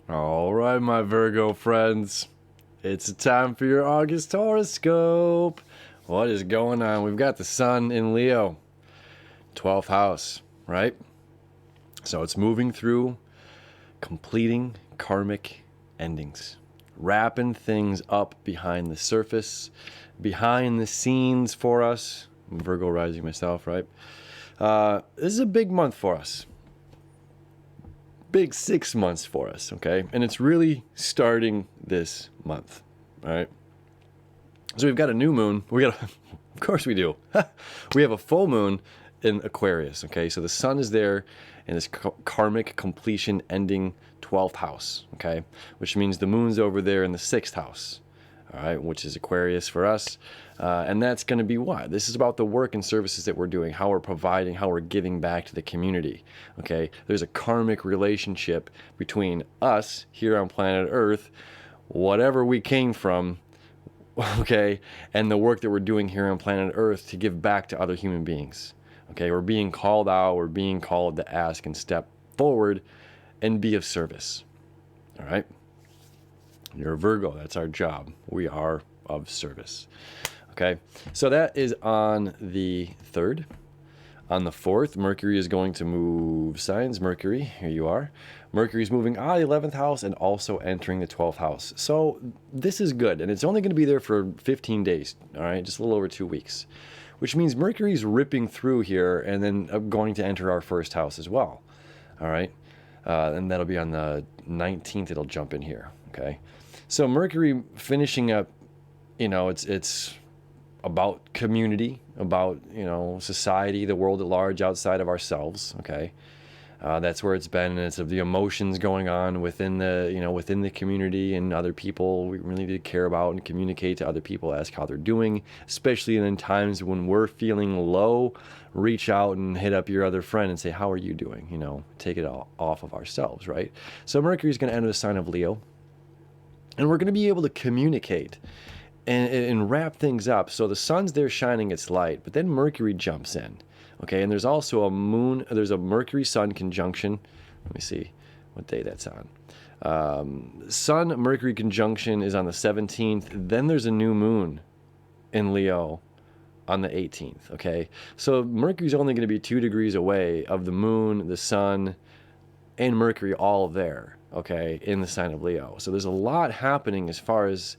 All right, my Virgo friends, it's time for your August horoscope. What is going on? We've got the sun in Leo, 12th house, right? So it's moving through, completing karmic endings, wrapping things up behind the surface, behind the scenes for us. I'm Virgo rising myself, right? This is a big month for us. Big 6 months for us, okay? And it's really starting this month, all right? So we've got a new moon. Of course we do. We have a full moon in Aquarius, okay? So the sun is there in this karmic completion ending 12th house, okay? Which means the moon's over there in the 6th house, all right? Which is Aquarius for us. And that's going to be why. This is about the work and services that we're doing, how we're providing, how we're giving back to the community. Okay, there's a karmic relationship between us here on planet Earth, whatever we came from, okay, and the work that we're doing here on planet Earth to give back to other human beings. Okay, we're being called out, we're being called to ask and step forward and be of service. All right, you're a Virgo, that's our job. We are of service. Okay, so that is on the 3rd. On the 4th, Mercury is going to move signs. Mercury, here you are. Mercury is moving out of the 11th house and also entering the 12th house. So this is good, and it's only going to be there for 15 days, all right, just a little over 2 weeks, which means Mercury's ripping through here and then going to enter our first house as well, all right? And that'll be on the 19th, it'll jump in here, okay? So Mercury finishing up, you know, it's about community, about, you know, society, the world at large outside of ourselves, okay? That's where it's been, and it's of the emotions going on within the, you know, within the community and other people we really need to care about and communicate to other people, ask how they're doing, especially in times when we're feeling low. Reach out and hit up your other friend and say, how are you doing? You know, take it all off of ourselves, right? So Mercury's going to enter the sign of Leo, and we're going to be able to communicate and wrap things up. So the sun's there shining its light, but then Mercury jumps in, okay? And there's also there's a Mercury-Sun conjunction. Let me see what day that's on. Sun-Mercury conjunction is on the 17th. Then there's a new moon in Leo on the 18th, okay? So Mercury's only going to be 2 degrees away of the moon, the sun, and Mercury all there, okay, in the sign of Leo. So there's a lot happening as far as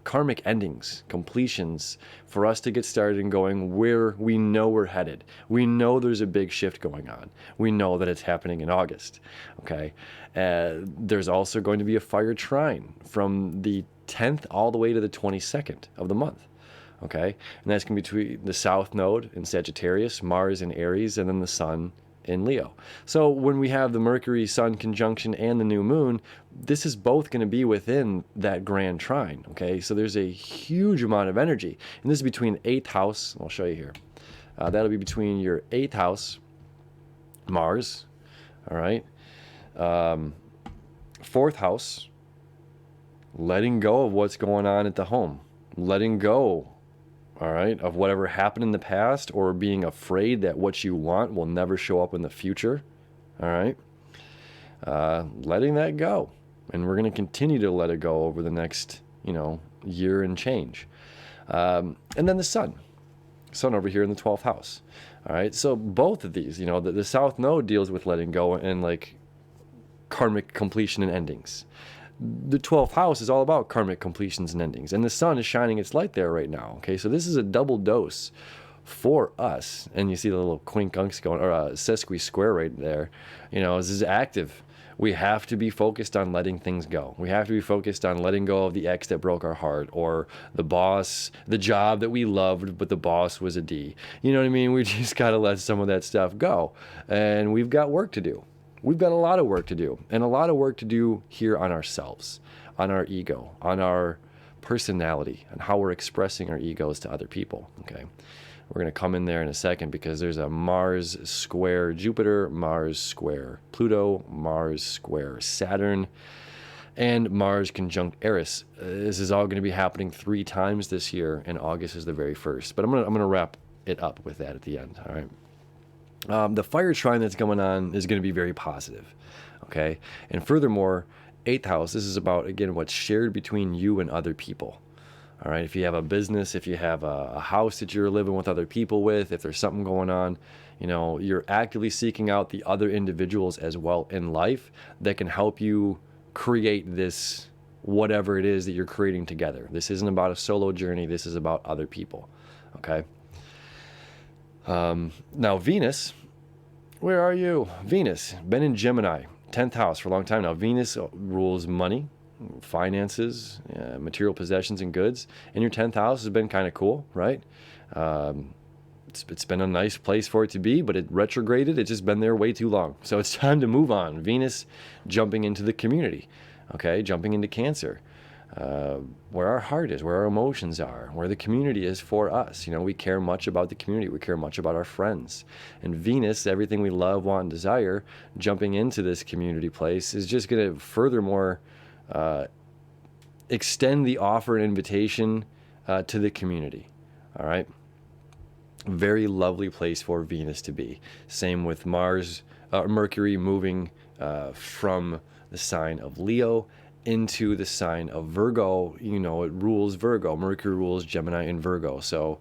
karmic endings, completions, for us to get started and going where we know we're headed. We know there's a big shift going on. We know that it's happening in August, okay? There's also going to be a fire trine from the 10th all the way to the 22nd of the month, okay? And that's going to be between the South Node in Sagittarius, Mars in Aries, and then the Sun in Leo. So when we have the Mercury-Sun conjunction and the new moon, this is both going to be within that grand trine, okay? So there's a huge amount of energy. And this is between 8th house, I'll show you here. That'll be between your 8th house, Mars, all right? 4th house, letting go of what's going on at the home. Letting go, all right, of whatever happened in the past, or being afraid that what you want will never show up in the future, all right? Letting that go. And we're going to continue to let it go over the next, you know, year and change. And then the sun over here in the 12th house, all right? So both of these, you know, the South Node deals with letting go and, like, karmic completion and endings. The 12th house is all about karmic completions and endings, and the sun is shining its light there right now, okay? So this is a double dose for us, and you see the little quincunx going, or sesqui square right there, you know, this is active. We have to be focused on letting things go. We have to be focused on letting go of the ex that broke our heart, or the boss, the job that we loved, but the boss was a D. You know what I mean? We just got to let some of that stuff go, and we've got work to do. We've got a lot of work to do, and a lot of work to do here on ourselves, on our ego, on our personality, and how we're expressing our egos to other people, okay? We're going to come in there in a second because there's a Mars square Jupiter, Mars square Pluto, Mars square Saturn, and Mars conjunct Eris. This is all going to be happening 3 times this year, and August is the very first. But I'm gonna wrap it up with that at the end, all right? The fire trine that's going on is going to be very positive. Okay. And furthermore, 8th house, this is about, again, what's shared between you and other people. All right. If you have a business, if you have a house that you're living with other people with, if there's something going on, you're actively seeking out the other individuals as well in life that can help you create this, whatever it is that you're creating together. This isn't about a solo journey. This is about other people. Okay. Now Venus, where are you? Venus, been in Gemini, 10th house for a long time now. Venus rules money, finances, material possessions and goods. And your 10th house has been kind of cool, right? It's been a nice place for it to be, but it retrograded. It's just been there way too long. So it's time to move on. Venus jumping into the community, okay? Jumping into Cancer, where our heart is, where our emotions are, where the community is for us. We care much about the community. We care much about our friends. And Venus, everything we love, want, and desire, jumping into this community place is just going to furthermore extend the offer and invitation to the community, all right? Very lovely place for Venus to be. Same with Mercury moving from the sign of Leo into the sign of Virgo. It rules Virgo. Mercury rules Gemini and Virgo. So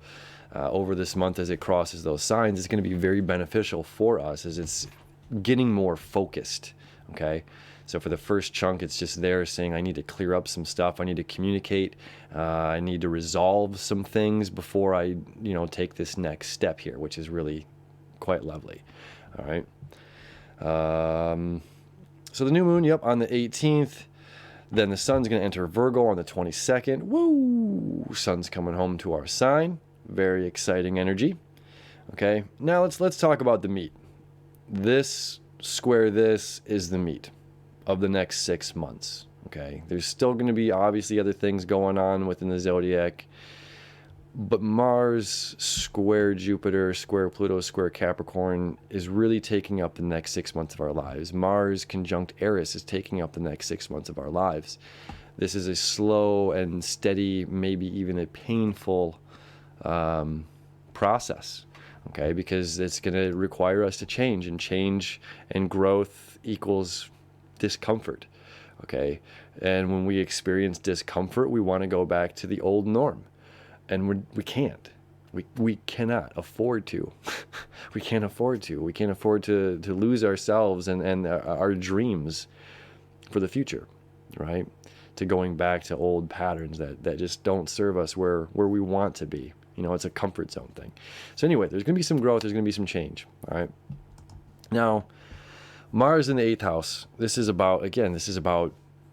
over this month, as it crosses those signs, it's going to be very beneficial for us as it's getting more focused. Okay. So for the first chunk, it's just there saying, I need to clear up some stuff. I need to communicate. I need to resolve some things before I, take this next step here, which is really quite lovely. All right. So the new moon, on the 18th. Then the sun's going to enter Virgo on the 22nd. Woo! Sun's coming home to our sign. Very exciting energy. Okay. Now let's talk about the meat. This square, this is the meat of the next 6 months. Okay. There's still going to be obviously other things going on within the zodiac, but Mars square Jupiter, square Pluto, square Capricorn is really taking up the next 6 months of our lives. Mars conjunct Eris is taking up the next 6 months of our lives. This is a slow and steady, maybe even a painful process. Okay. Because it's going to require us to change, and growth equals discomfort. Okay. And when we experience discomfort, we want to go back to the old norm, and we can't. We cannot afford to. We can't afford to. We can't afford to lose ourselves and our dreams for the future, right? To going back to old patterns that just don't serve us where we want to be. It's a comfort zone thing. So anyway, there's going to be some growth. There's going to be some change. All right. Now, Mars in the 8th house, this is about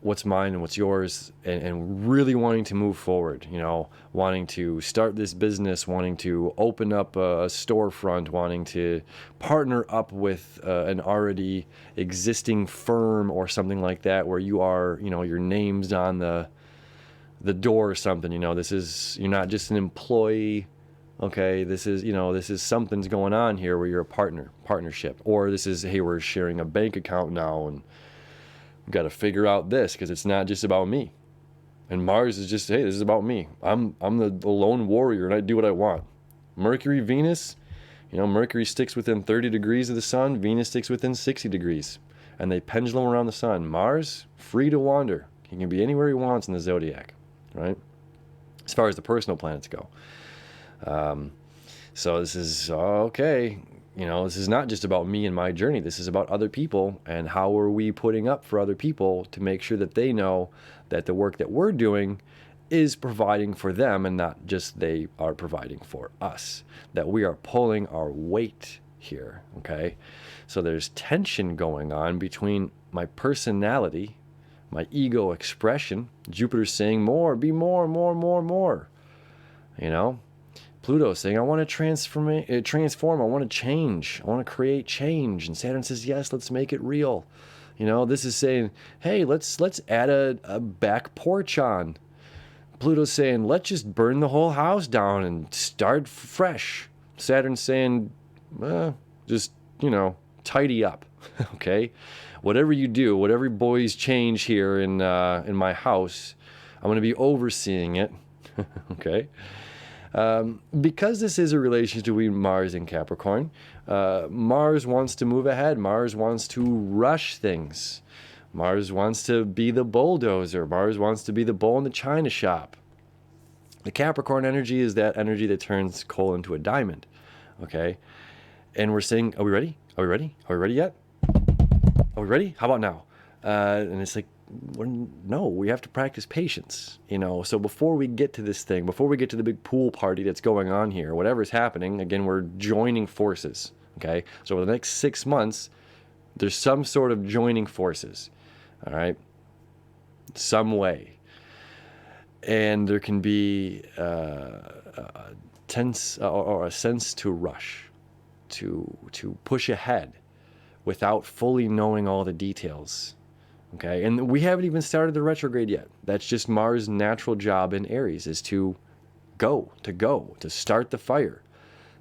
what's mine and what's yours, and really wanting to move forward, wanting to start this business, wanting to open up a storefront, wanting to partner up with an already existing firm or something like that, where you are, your name's on the door or something. You're not just an employee. Okay, this is something's going on here where you're a partnership, or this is, hey, we're sharing a bank account now, and we've got to figure out this because it's not just about me. And Mars is just, hey, this is about me. I'm the lone warrior, and I do what I want. Mercury, Venus, Mercury sticks within 30 degrees of the sun. Venus sticks within 60 degrees, and they pendulum around the sun. Mars, free to wander. He can be anywhere he wants in the zodiac, right? As far as the personal planets go. So this is okay. This is not just about me and my journey. This is about other people, and how are we putting up for other people to make sure that they know that the work that we're doing is providing for them, and not just they are providing for us, that we are pulling our weight here. Okay. So there's tension going on between my personality, my ego expression. Jupiter's saying more, be more. Pluto saying, I want to transform, I want to change, I want to create change. And Saturn says, yes, let's make it real. This is saying, hey, let's add a back porch on. Pluto's saying, let's just burn the whole house down and start fresh. Saturn's saying, just, tidy up. Okay. Whatever you do, whatever boys change here in my house, I'm going to be overseeing it. Okay. Because this is a relationship between Mars and Capricorn, Mars wants to move ahead. Mars wants to rush things. Mars wants to be the bulldozer. Mars wants to be the bull in the china shop. The Capricorn energy is that energy that turns coal into a diamond. Okay? And we're saying, are we ready? Are we ready? Are we ready yet? Are we ready? How about now? And it's like, no, we have to practice patience, you know. So before we get to this thing, before we get to the big pool party that's going on here, whatever's happening, again, we're joining forces, okay? So over the next 6 months, there's some sort of joining forces, all right? Some way. And there can be a tense or a sense to rush, to push ahead without fully knowing all the details. Okay, and we haven't even started the retrograde yet. That's just Mars' natural job in Aries, is to start the fire.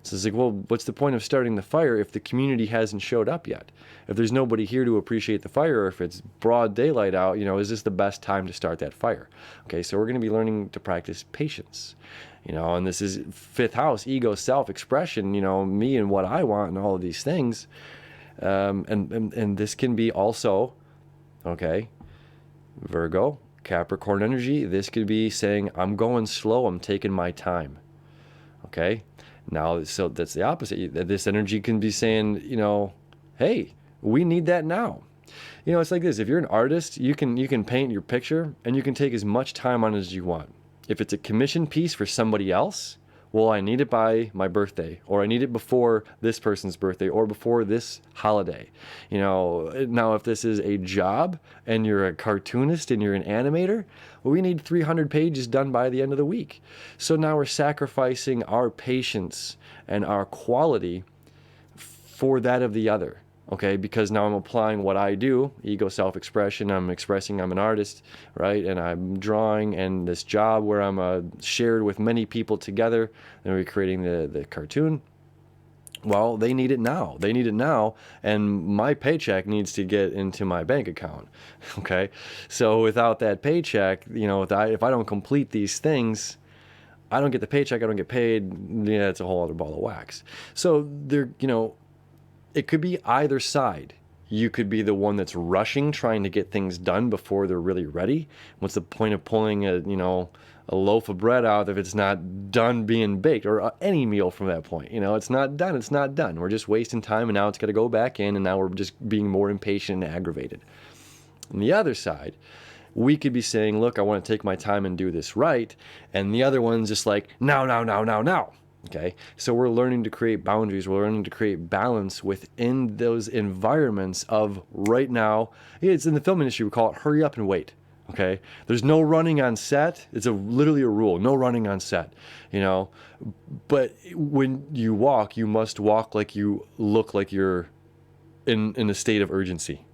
So it's like, well, what's the point of starting the fire if the community hasn't showed up yet? If there's nobody here to appreciate the fire, or if it's broad daylight out, you know, is this the best time to start that fire? Okay, so we're going to be learning to practice patience. You know, and this is 5th house, ego, self-expression, you know, me and what I want and all of these things. And this can be also, okay, Virgo, Capricorn energy, this could be saying, I'm going slow, I'm taking my time. Okay, now, so that's the opposite. This energy can be saying, you know, hey, we need that now. You know, it's like this. If you're an artist, you can paint your picture and you can take as much time on it as you want. If it's a commission piece for somebody else, well, I need it by my birthday, or I need it before this person's birthday, or before this holiday. You know, now if this is a job and you're a cartoonist and you're an animator, well, we need 300 pages done by the end of the week. So now we're sacrificing our patience and our quality for that of the other. Okay, because now I'm applying what I do, ego, self-expression, I'm expressing I'm an artist, right? And I'm drawing, and this job where I'm shared with many people together, and we're creating the cartoon. Well, they need it now. They need it now, and my paycheck needs to get into my bank account, okay? So without that paycheck, you know, if I don't complete these things, I don't get the paycheck, I don't get paid, yeah, it's a whole other ball of wax. So there, you know, it could be either side. You could be the one that's rushing, trying to get things done before they're really ready. What's the point of pulling a loaf of bread out if it's not done being baked, or any meal from that point? You know, it's not done. It's not done. We're just wasting time, and now it's got to go back in, and now we're just being more impatient and aggravated. On the other side, we could be saying, look, I want to take my time and do this right. And the other one's just like, now. Okay, so we're learning to create boundaries. We're learning to create balance within those environments of right now. It's in the film industry, we call it hurry up and wait. Okay, there's no running on set. It's literally a rule, no running on set, you know. But when you walk, you must walk like you look like you're in a state of urgency.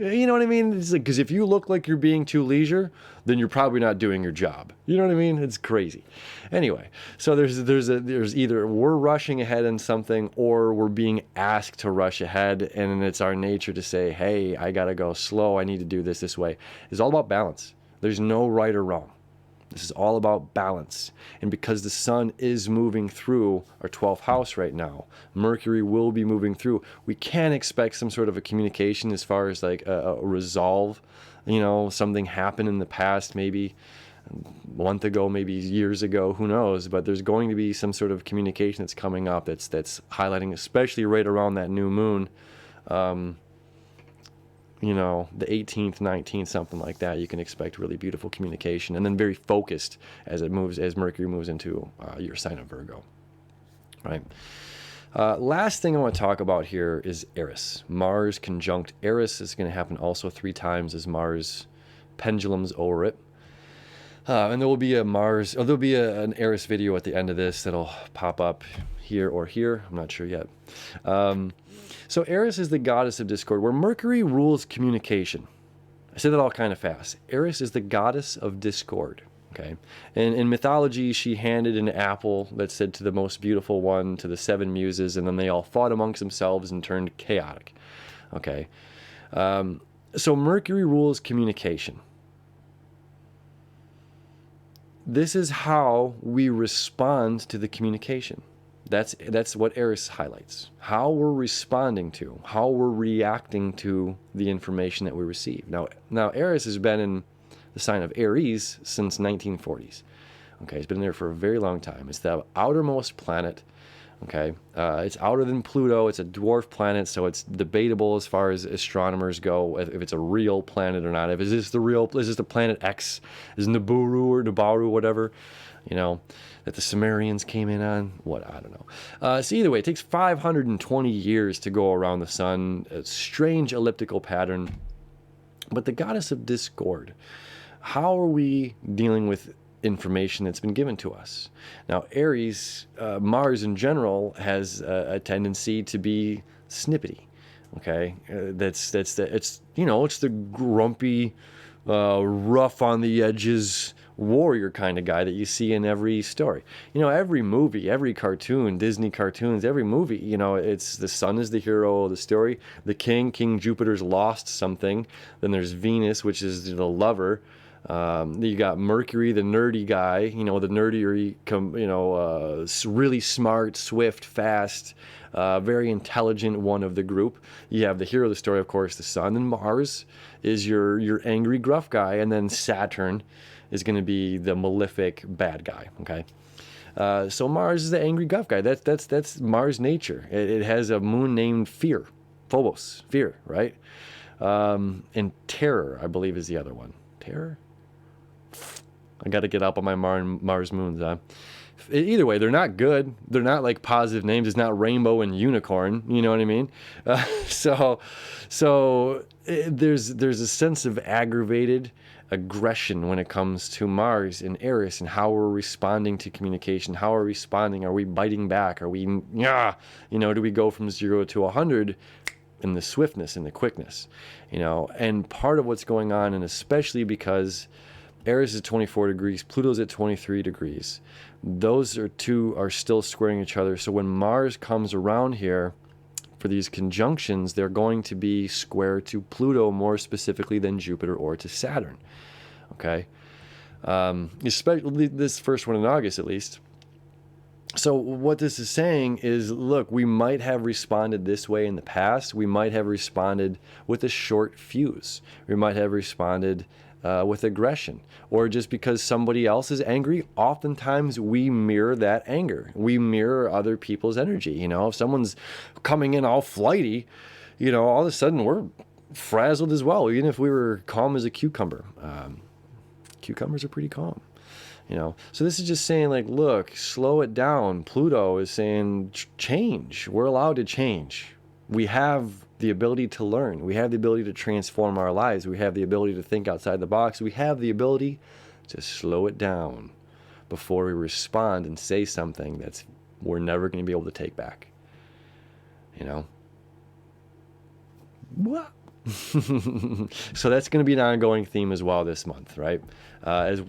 You know what I mean? It's like, because if you look like you're being too leisure, then you're probably not doing your job. You know what I mean? It's crazy. Anyway, so there's either we're rushing ahead in something, or we're being asked to rush ahead, and it's our nature to say, hey, I gotta go slow. I need to do this way. It's all about balance. There's no right or wrong. This is all about balance. And because the sun is moving through our 12th house right now, Mercury will be moving through, we can expect some sort of a communication as far as like a resolve. You know, something happened in the past, maybe a month ago, maybe years ago, who knows, but there's going to be some sort of communication that's coming up that's highlighting, especially right around that new moon. You know, the 18th, 19th, something like that. You can expect really beautiful communication, and then very focused as Mercury moves into your sign of Virgo. Right. Last thing I want to talk about here is Eris. Mars conjunct Eris is going to happen also 3 times as Mars pendulums over it. And there will be an Eris video at the end of this that'll pop up here or here. I'm not sure yet. So Eris is the goddess of discord, where Mercury rules communication. I say that all kind of fast. Eris is the goddess of discord. Okay, and in mythology, she handed an apple that said to the most beautiful one to the 7 muses, and then they all fought amongst themselves and turned chaotic. Okay, so Mercury rules communication. this is how we respond to the communication. That's what Aries highlights. How we're responding to, how we're reacting to the information that we receive. Now Aries has been in the sign of Aries since 1940s. Okay, it's been there for a very long time. It's the outermost planet. Okay, it's outer than Pluto. It's a dwarf planet, so it's debatable as far as astronomers go if it's a real planet or not. Is this the planet X? Is Nibiru, whatever, that the Sumerians came in on? I don't know. So either way, it takes 520 years to go around the sun. A strange elliptical pattern. But the goddess of discord, how are we dealing with information that's been given to us? Now, Aries, Mars in general, has a tendency to be snippety. Okay, it's the grumpy, rough on the edges warrior kind of guy that you see in every story. Every movie, every cartoon, Disney cartoons, every movie, it's the sun is the hero of the story. The King Jupiter's lost something. Then there's Venus, which is the lover. You got Mercury, the nerdy guy, the nerdier, really smart, swift, fast, very intelligent one of the group. You have the hero of the story, of course, the sun, and Mars is your angry, gruff guy, and then Saturn is going to be the malefic bad guy. Okay, so Mars is the angry, gruff guy. That's Mars' nature. It has a moon named Fear, Phobos, fear, right? And Terror, I believe, is the other one. Terror. I got to get up on my Mars moons. Either way, they're not good. They're not like positive names. It's not rainbow and unicorn. You know what I mean? So there's a sense of aggravated aggression when it comes to Mars and Aries and how we're responding to communication. How are we responding? Are we biting back? Are we, do we go from 0 to 100 in the swiftness and the quickness? And part of what's going on, and especially because Aries is 24 degrees, Pluto's at 23 degrees. Those two are still squaring each other. So when Mars comes around here for these conjunctions, they're going to be square to Pluto more specifically than Jupiter or to Saturn. Okay? Especially this first one in August, at least. So what this is saying is, look, we might have responded this way in the past. We might have responded with a short fuse. We might have responded with aggression, or just because somebody else is angry. Oftentimes we mirror that anger. We mirror other people's energy. If someone's coming in all flighty, all of a sudden we're frazzled as well, even if we were calm as a cucumber. Cucumbers are pretty calm. So this is just saying, like, look, slow it down. Pluto is saying change. We're allowed to change. We have the ability to learn. We have the ability to transform our lives. We have the ability to think outside the box. We have the ability to slow it down before we respond and say something that's we're never going to be able to take back. What? So that's going to be an ongoing theme as well this month, right? As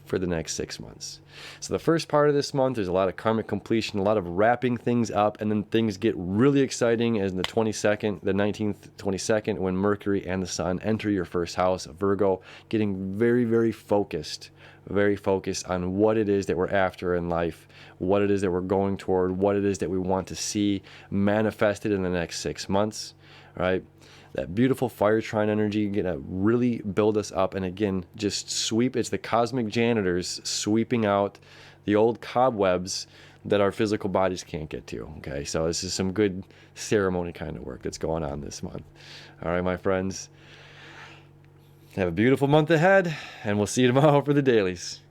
for the next 6 months. So the first part of this month, there's a lot of karmic completion, a lot of wrapping things up, and then things get really exciting as the 22nd, the 19th, 22nd, when Mercury and the Sun enter your first house, Virgo, getting very, very focused on what it is that we're after in life, what it is that we're going toward, what it is that we want to see manifested in the next 6 months, right? That beautiful fire trine energy gonna really build us up, and again, just sweep. It's the cosmic janitors sweeping out the old cobwebs that our physical bodies can't get to. Okay, so this is some good ceremony kind of work that's going on this month. All right, my friends, have a beautiful month ahead, and we'll see you tomorrow for the dailies.